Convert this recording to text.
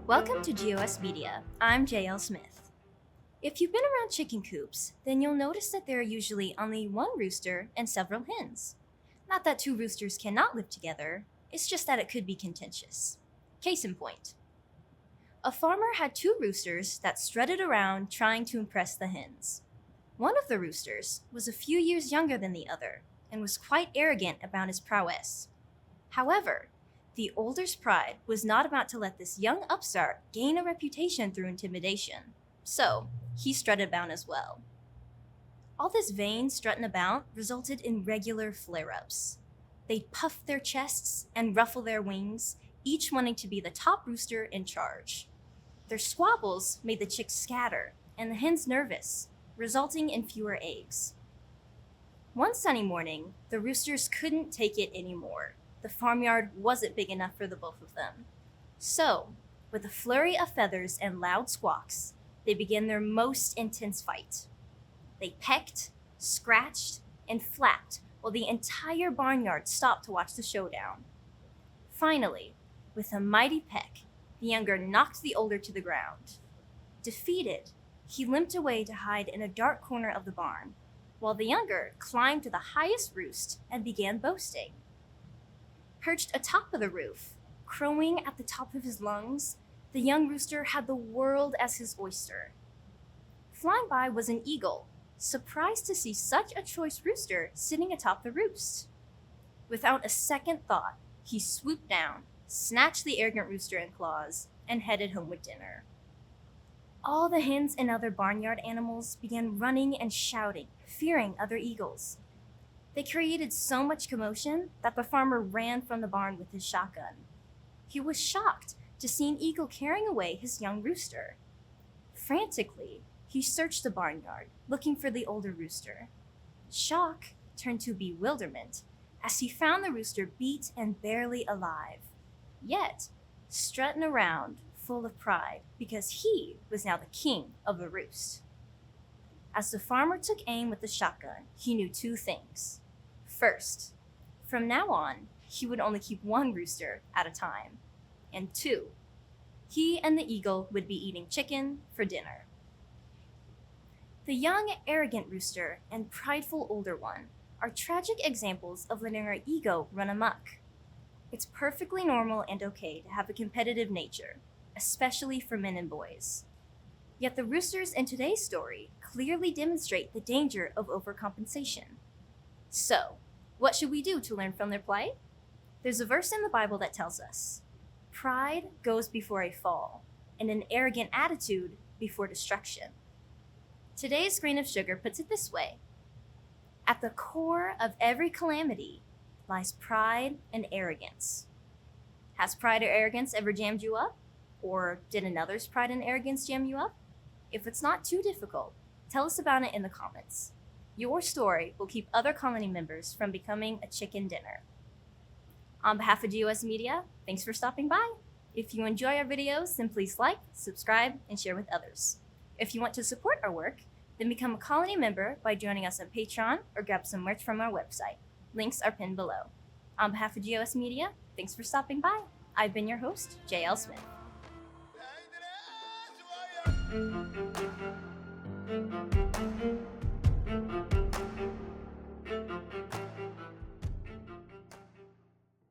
Welcome to GOS Media. I'm JL Smith. If you've been around chicken coops, then you'll notice that there are usually only one rooster and several hens. Not that two roosters cannot live together, it's just that it could be contentious. Case in point. A farmer had two roosters that strutted around trying to impress the hens. One of the roosters was a few years younger than the other and was quite arrogant about his prowess. However, the older's pride was not about to let this young upstart gain a reputation through intimidation, so he strutted about as well. All this vain strutting about resulted in regular flare-ups. They'd puff their chests and ruffle their wings, each wanting to be the top rooster in charge. Their squabbles made the chicks scatter and the hens nervous, resulting in fewer eggs. One sunny morning, the roosters couldn't take it anymore. The farmyard wasn't big enough for the both of them. So, with a flurry of feathers and loud squawks, they began their most intense fight. They pecked, scratched, and flapped while the entire barnyard stopped to watch the showdown. Finally, with a mighty peck, the younger knocked the older to the ground. Defeated, he limped away to hide in a dark corner of the barn, while the younger climbed to the highest roost and began boasting. Perched atop of the roof, crowing at the top of his lungs, the young rooster had the world as his oyster. Flying by was an eagle, surprised to see such a choice rooster sitting atop the roost. Without a second thought, he swooped down, snatched the arrogant rooster in claws, and headed home with dinner. All the hens and other barnyard animals began running and shouting, fearing other eagles. They created so much commotion that the farmer ran from the barn with his shotgun. He was shocked to see an eagle carrying away his young rooster. Frantically, he searched the barnyard, looking for the older rooster. Shock turned to bewilderment as he found the rooster beat and barely alive, yet strutting around full of pride because he was now the king of the roost. As the farmer took aim with the shotgun, he knew two things. First, from now on, he would only keep one rooster at a time. And two, he and the eagle would be eating chicken for dinner. The young, arrogant rooster and prideful older one are tragic examples of letting our ego run amok. It's perfectly normal and okay to have a competitive nature, especially for men and boys. Yet the roosters in today's story clearly demonstrate the danger of overcompensation. So, what should we do to learn from their plight? There's a verse in the Bible that tells us, "Pride goes before a fall, and an arrogant attitude before destruction." Today's grain of sugar puts it this way: at the core of every calamity lies pride and arrogance. Has pride or arrogance ever jammed you up? Or did another's pride and arrogance jam you up? If it's not too difficult, tell us about it in the comments. Your story will keep other colony members from becoming a chicken dinner. On behalf of GOS Media, thanks for stopping by. If you enjoy our videos, then please like, subscribe, and share with others. If you want to support our work, then become a colony member by joining us on Patreon or grab some merch from our website. Links are pinned below. On behalf of GOS Media, thanks for stopping by. I've been your host, JL Smith. Thank you.